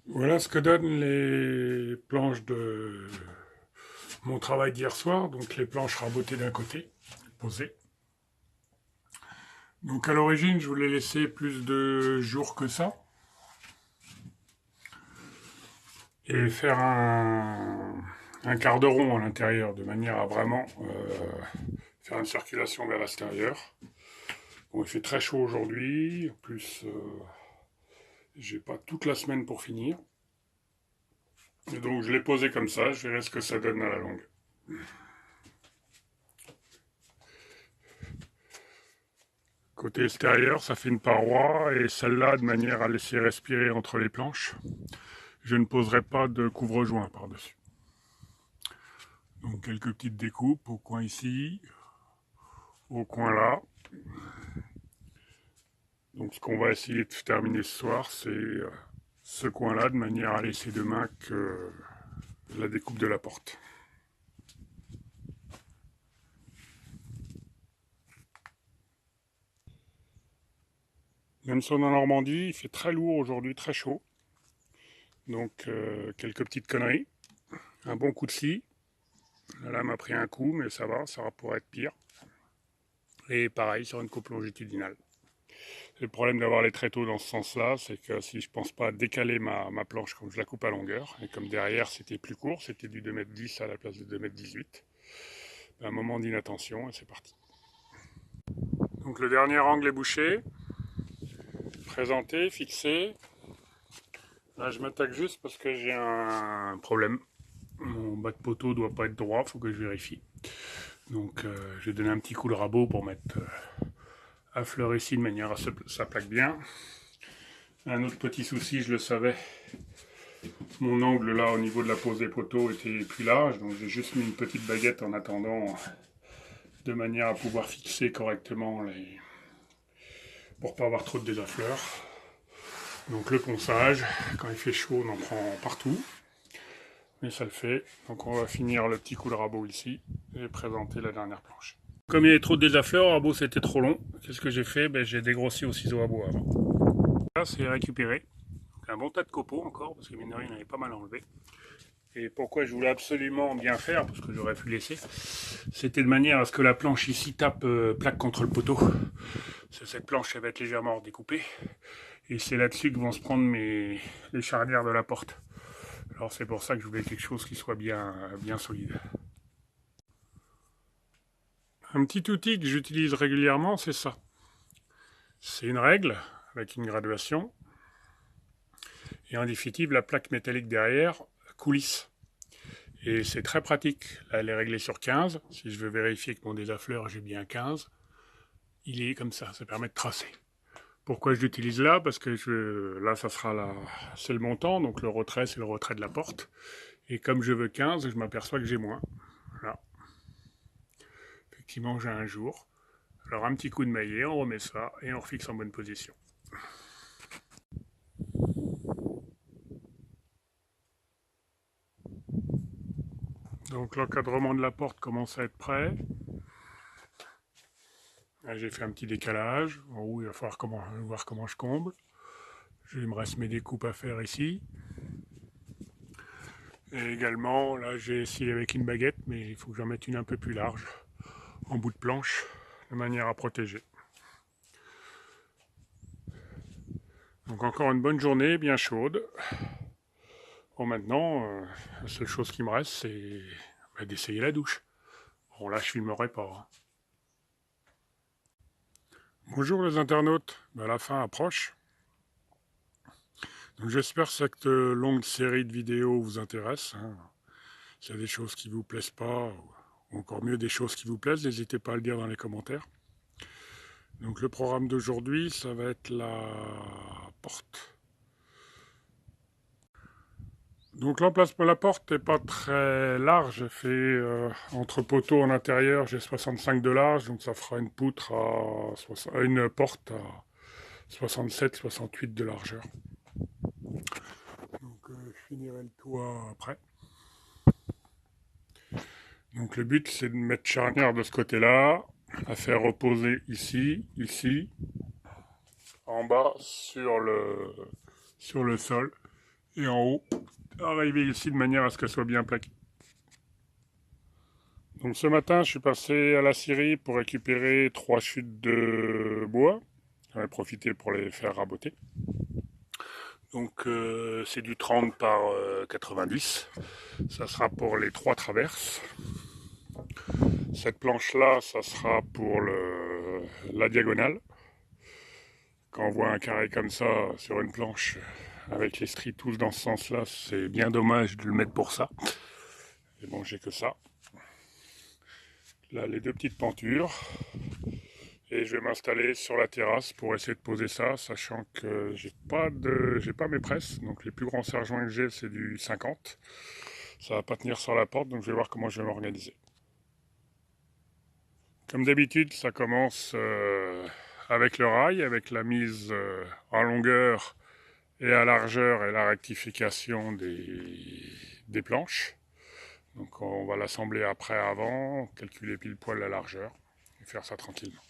Voilà ce que donnent les planches de mon travail d'hier soir. Donc les planches rabotées d'un côté, posées. Donc à l'origine, je voulais laisser plus de jours que ça. Et faire un quart de rond à l'intérieur, de manière à vraiment faire une circulation vers l'extérieur. Bon, il fait très chaud aujourd'hui. En plus, j'ai pas toute la semaine pour finir. Et donc je l'ai posé comme ça, je verrai ce que ça donne à la longue. Côté extérieur, ça fait une paroi, et celle-là, de manière à laisser respirer entre les planches, je ne poserai pas de couvre-joint par-dessus. Donc quelques petites découpes au coin ici, au coin là. Donc ce qu'on va essayer de terminer ce soir, c'est ce coin-là, de manière à laisser demain que la découpe de la porte. Même si on est en Normandie, il fait très lourd aujourd'hui, très chaud. Donc quelques petites conneries. Un bon coup de scie. La lame a pris un coup, mais ça va, ça pourrait être pire. Et pareil sur une coupe longitudinale. Le problème d'avoir les tréteaux dans ce sens-là, c'est que si je pense pas décaler ma planche comme je la coupe à longueur, et comme derrière c'était plus court, c'était du 2,10 m à la place de 2,18 m, un moment d'inattention et c'est parti. Donc le dernier angle est bouché, présenté, fixé. Là je m'attaque juste parce que j'ai un problème. Mon bas de poteau doit pas être droit, faut que je vérifie. Donc j'ai donné un petit coup de rabot pour mettre à fleur ici de manière à ce que ça plaque bien. Un autre petit souci, je le savais, mon angle là au niveau de la pose des poteaux était plus large, donc j'ai juste mis une petite baguette en attendant, de manière à pouvoir fixer correctement pour pas avoir trop de désaffleurs. Donc le ponçage, quand il fait chaud, on en prend partout, mais ça le fait. Donc on va finir le petit coup de rabot ici et présenter la dernière planche. Comme il y avait trop de désaffleurs, le rabot c'était trop long. Qu'est-ce que j'ai fait? J'ai dégrossi au ciseau à bois avant. Là c'est récupéré. Donc, un bon tas de copeaux encore, parce que mine de rien, il en avait pas mal enlevé. Et pourquoi je voulais absolument bien faire, parce que j'aurais pu laisser, c'était de manière à ce que la planche ici tape, plaque contre le poteau. Cette planche, elle va être légèrement découpée. Et c'est là-dessus que vont se prendre les charnières de la porte. Alors c'est pour ça que je voulais quelque chose qui soit bien solide. Un petit outil que j'utilise régulièrement, c'est ça. C'est une règle avec une graduation. Et en définitive, la plaque métallique derrière coulisse. Et c'est très pratique. Là, elle est réglée sur 15. Si je veux vérifier que mon désaffleur, j'ai bien 15. Il est comme ça permet de tracer. Pourquoi je l'utilise là? Parce que là, ça sera là, c'est le montant, donc le retrait, c'est le retrait de la porte. Et comme je veux 15, je m'aperçois que j'ai moins. Voilà. Effectivement, j'ai un jour. Alors un petit coup de maillet, on remet ça et on refixe en bonne position. Donc l'encadrement de la porte commence à être prêt. Là, j'ai fait un petit décalage. En haut, il va falloir voir comment je comble. Il me reste mes découpes à faire ici. Et également, là j'ai essayé avec une baguette, mais il faut que j'en mette une un peu plus large, en bout de planche, de manière à protéger. Donc encore une bonne journée, bien chaude. Bon maintenant, la seule chose qui me reste, c'est d'essayer la douche. Bon là, je filmerai pas. Hein. Bonjour les internautes, la fin approche. Donc j'espère que cette longue série de vidéos vous intéresse. Hein. S'il y a des choses qui vous plaisent pas, ou encore mieux des choses qui vous plaisent, n'hésitez pas à le dire dans les commentaires. Donc le programme d'aujourd'hui, ça va être la porte. Donc l'emplacement de la porte n'est pas très large. J'ai fait entre poteaux en intérieur, j'ai 65 de large, donc ça fera une poutre une porte à 67-68 de largeur. Donc je finirai le toit après. Donc le but c'est de mettre charnière de ce côté-là, à faire reposer ici, en bas sur le sol, et en haut, arriver ici de manière à ce qu'elle soit bien plaquée. Donc ce matin, je suis passé à la scierie pour récupérer 3 chutes de bois. J'en ai profité pour les faire raboter. Donc c'est du 30 par 90. Ça sera pour les 3 traverses. Cette planche-là, ça sera pour la diagonale. Quand on voit un carré comme ça sur une planche avec les stries tous dans ce sens-là, c'est bien dommage de le mettre pour ça. Et bon, j'ai que ça. Là, les 2 petites pentures. Et je vais m'installer sur la terrasse pour essayer de poser ça, sachant que j'ai pas mes presses. Donc les plus grands serre-joints que j'ai, c'est du 50. Ça va pas tenir sur la porte, donc je vais voir comment je vais m'organiser. Comme d'habitude, ça commence avec le rail, avec la mise en longueur et à largeur et la rectification des planches. Donc on va l'assembler après, avant, calculer pile poil la largeur et faire ça tranquillement.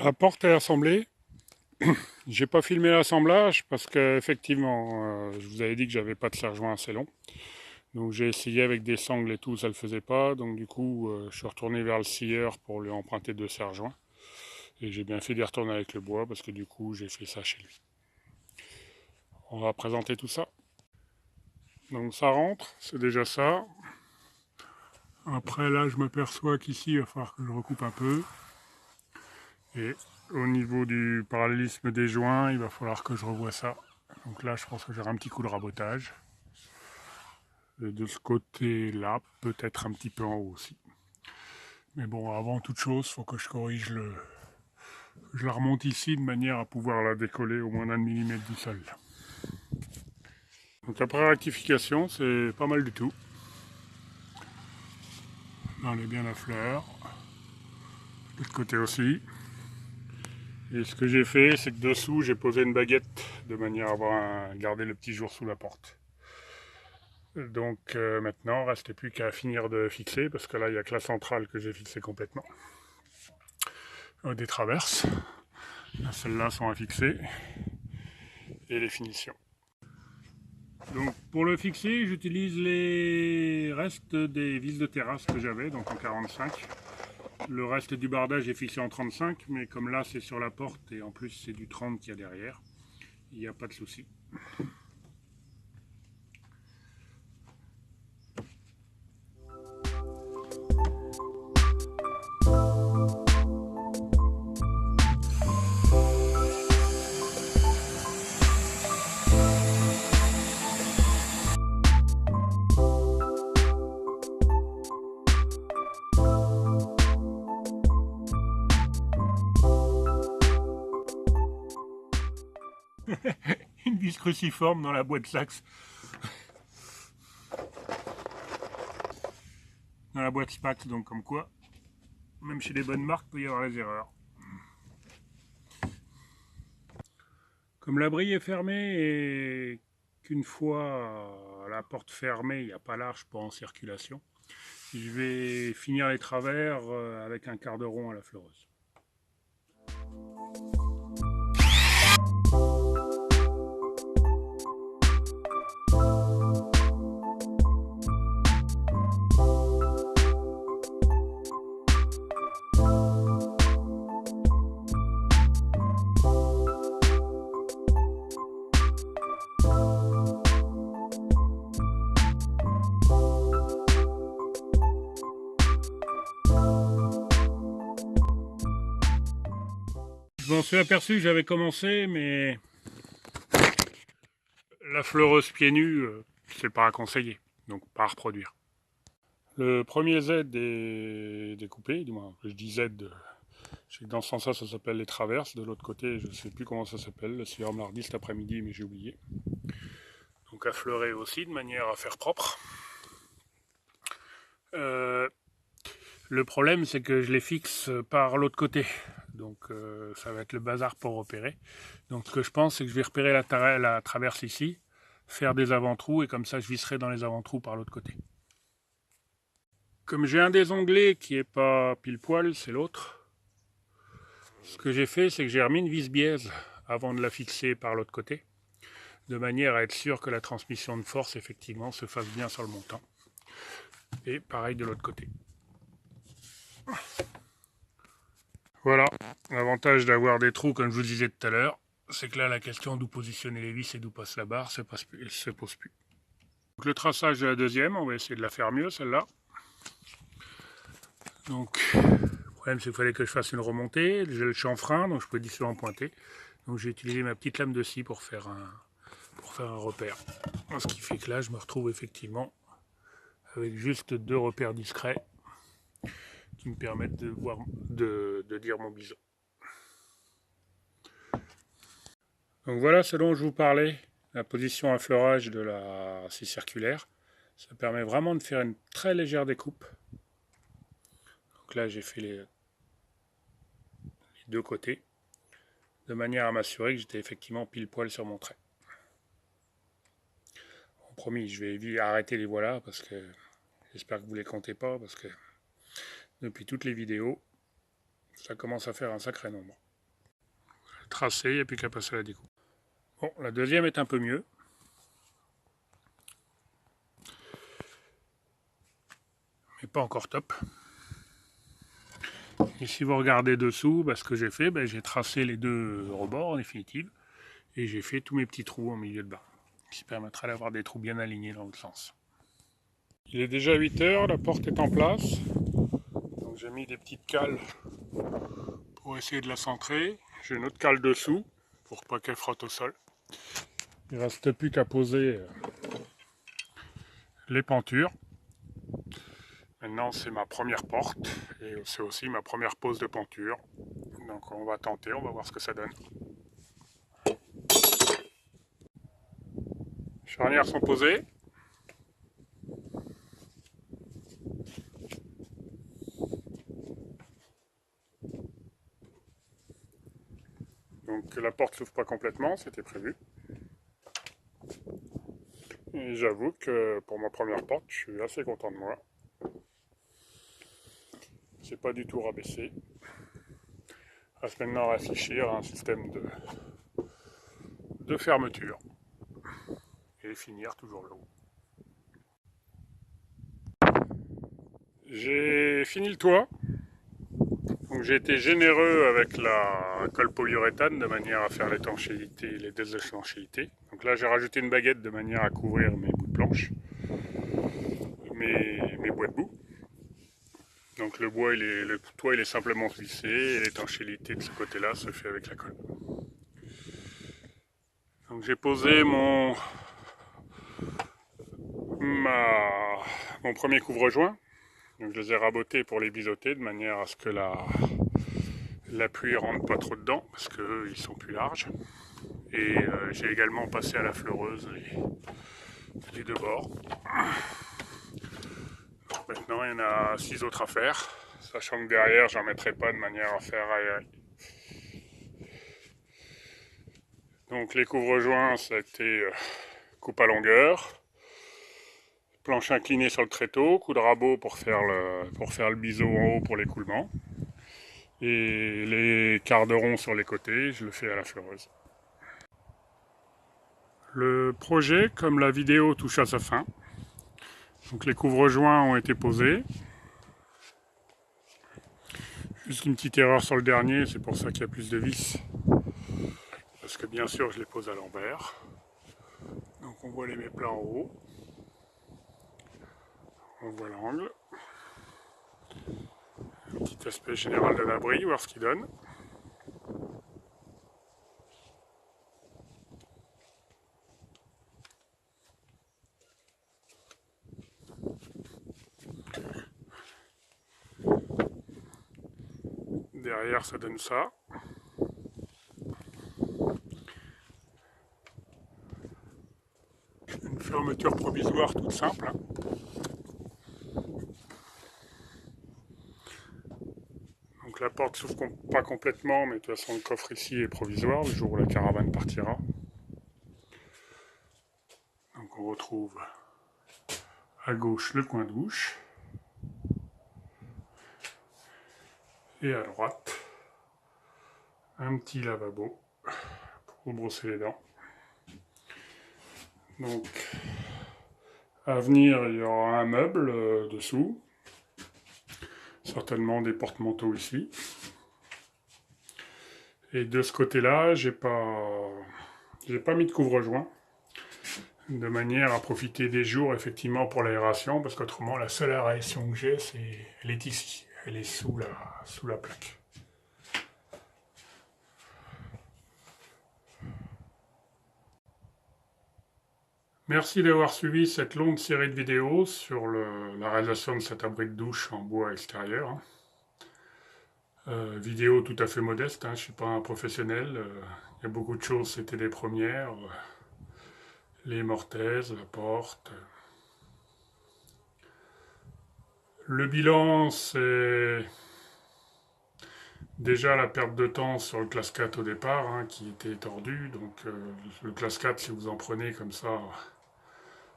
La porte est assemblée. J'ai pas filmé l'assemblage parce qu'effectivement, je vous avais dit que j'avais pas de serre-joint assez long. Donc j'ai essayé avec des sangles et tout, ça le faisait pas. Donc du coup, je suis retourné vers le scieur pour lui emprunter 2 serre-joints. Et j'ai bien fait d'y retourner avec le bois parce que du coup, j'ai fait ça chez lui. On va présenter tout ça. Donc ça rentre, c'est déjà ça. Après là, je m'aperçois qu'ici, il va falloir que je recoupe un peu. Et au niveau du parallélisme des joints, il va falloir que je revoie ça. Donc là, je pense que j'aurai un petit coup de rabotage. Et de ce côté-là, peut-être un petit peu en haut aussi. Mais bon, avant toute chose, il faut que je corrige je la remonte ici de manière à pouvoir la décoller au moins d'1 millimètre du sol. Donc après rectification, c'est pas mal du tout. Là, on est bien à fleur. De l'autre côté aussi. Et ce que j'ai fait, c'est que dessous, j'ai posé une baguette de manière à garder le petit jour sous la porte. Donc maintenant, il ne reste plus qu'à finir de fixer, parce que là, il n'y a que la centrale que j'ai fixée complètement. Des traverses. Celles-là sont à fixer. Et les finitions. Donc pour le fixer, j'utilise les restes des vis de terrasse que j'avais, donc en 45. Le reste du bardage est fixé en 35, mais comme là c'est sur la porte et en plus c'est du 30 qu'il y a derrière, il n'y a pas de souci. Une vis cruciforme dans la boîte Saks. Dans la boîte Spax, donc comme quoi, même chez les bonnes marques, il peut y avoir des erreurs. Comme l'abri est fermé et qu'une fois la porte fermée, il n'y a pas large pour en circulation, je vais finir les travers avec un quart de rond à la fleureuse. Je m'en suis aperçu, j'avais commencé, mais la fleureuse pieds nus, c'est pas à conseiller, donc pas à reproduire. Le premier Z est découpé, du moins, je dis Z, je sais que dans ce sens-là, ça s'appelle les traverses. De l'autre côté, je ne sais plus comment ça s'appelle, le suivant me l'a redit cet après-midi, mais j'ai oublié. Donc à fleurer aussi, de manière à faire propre. Le problème, c'est que je les fixe par l'autre côté. Donc ça va être le bazar pour repérer. Donc ce que je pense, c'est que je vais repérer la traverse ici, faire des avant-trous, et comme ça je visserai dans les avant-trous par l'autre côté. Comme j'ai un des onglets qui n'est pas pile poil, c'est l'autre. Ce que j'ai fait, c'est que j'ai remis une vis biaise avant de la fixer par l'autre côté, de manière à être sûr que la transmission de force, effectivement, se fasse bien sur le montant. Et pareil de l'autre côté. Voilà, l'avantage d'avoir des trous, comme je vous disais tout à l'heure, c'est que là, la question d'où positionner les vis et d'où passe la barre se pose plus. Donc, le traçage de la deuxième, on va essayer de la faire mieux, celle-là. Donc, le problème, c'est qu'il fallait que je fasse une remontée. J'ai le chanfrein, donc je peux différemment pointer. Donc, j'ai utilisé ma petite lame de scie pour faire un repère. Ce qui fait que là, je me retrouve effectivement avec juste deux repères discrets qui me permettent de dire mon bison. Donc voilà ce dont je vous parlais, la position à fleurage de la scie circulaire. Ça permet vraiment de faire une très légère découpe. Donc là j'ai fait les deux côtés, de manière à m'assurer que j'étais effectivement pile poil sur mon trait. Bon, promis, je vais arrêter les voilà parce que j'espère que vous ne les comptez pas, parce que depuis toutes les vidéos, ça commence à faire un sacré nombre. Tracé, il n'y a plus qu'à passer à la découpe. Bon, la deuxième est un peu mieux. Mais pas encore top. Et si vous regardez dessous, ce que j'ai fait, j'ai tracé les deux rebords en définitive. Et j'ai fait tous mes petits trous en milieu de bas. Qui permettra d'avoir des trous bien alignés dans l'autre sens. Il est déjà 8 h, la porte est en place. Donc j'ai mis des petites cales pour essayer de la centrer. J'ai une autre cale dessous pour pas qu'elle frotte au sol. Il ne reste plus qu'à poser les pentures. Maintenant c'est ma première porte et c'est aussi ma première pose de penture. Donc on va tenter, on va voir ce que ça donne. Les charnières sont posées. Donc la porte s'ouvre pas complètement, c'était prévu. Et j'avoue que pour ma première porte, je suis assez content de moi. C'est pas du tout rabaissé. Il reste maintenant à réfléchir à un système de fermeture. Et finir toujours le haut. J'ai fini le toit. Donc j'ai été généreux avec la colle polyuréthane de manière à faire l'étanchéité et les désétanchéités. Donc là j'ai rajouté une baguette de manière à couvrir mes bouts de planche, mes bois de boue. Donc le bois, le toit il est simplement vissé et l'étanchéité de ce côté-là se fait avec la colle. Donc j'ai posé mon premier couvre-joint. Donc je les ai rabotés pour les biseauter de manière à ce que la pluie rentre pas trop dedans parce qu'eux ils sont plus larges. Et j'ai également passé à la fleureuse les deux bords. Donc maintenant il y en a 6 autres à faire, sachant que derrière j'en mettrai pas de manière à faire aérer. Donc les couvre-joints ça a été coupe à longueur, planche inclinée sur le tréteau, coup de rabot pour faire le biseau en haut pour l'écoulement. Et les quarts de rond sur les côtés, je le fais à la fleureuse. Le projet, comme la vidéo, touche à sa fin. Donc les couvre-joints ont été posés. Juste une petite erreur sur le dernier, c'est pour ça qu'il y a plus de vis. Parce que bien sûr, je les pose à l'envers. Donc on voit les méplats en haut. On voit l'angle. Un petit aspect général de l'abri, voir ce qu'il donne. Derrière, ça donne ça. Une fermeture provisoire toute simple. Donc la porte s'ouvre pas complètement, mais de toute façon le coffre ici est provisoire le jour où la caravane partira. Donc on retrouve à gauche le coin de douche. Et à droite, un petit lavabo pour brosser les dents. Donc, à venir, il y aura un meuble dessous, certainement des porte-manteaux ici. Et de ce côté-là, j'ai pas mis de couvre-joint, de manière à profiter des jours effectivement pour l'aération, parce qu'autrement la seule aération que j'ai, elle est ici, elle est sous la plaque. Merci d'avoir suivi cette longue série de vidéos sur la réalisation de cet abri de douche en bois extérieur. Vidéo tout à fait modeste, je ne suis pas un professionnel. Il y a beaucoup de choses, c'était des premières. Les mortaises, la porte. Le bilan, c'est déjà la perte de temps sur le classe 4 au départ, qui était tordu. Donc le classe 4, si vous en prenez comme ça,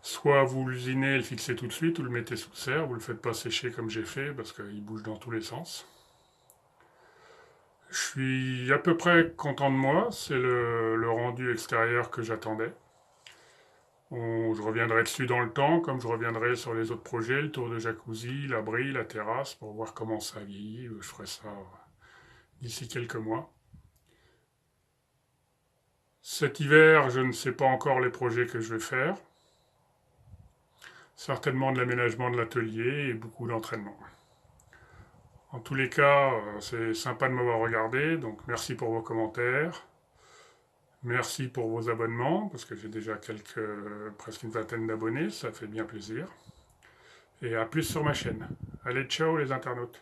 soit vous l'usinez et le fixez tout de suite, ou le mettez sous serre, vous le faites pas sécher comme j'ai fait, parce qu'il bouge dans tous les sens. Je suis à peu près content de moi, c'est le rendu extérieur que j'attendais. Je reviendrai dessus dans le temps, comme je reviendrai sur les autres projets, le tour de jacuzzi, l'abri, la terrasse, pour voir comment ça vieillit. Je ferai ça d'ici quelques mois. Cet hiver, je ne sais pas encore les projets que je vais faire. Certainement de l'aménagement de l'atelier et beaucoup d'entraînement. En tous les cas, c'est sympa de m'avoir regardé, donc merci pour vos commentaires. Merci pour vos abonnements, parce que j'ai déjà presque une vingtaine d'abonnés, ça fait bien plaisir. Et à plus sur ma chaîne. Allez, ciao les internautes.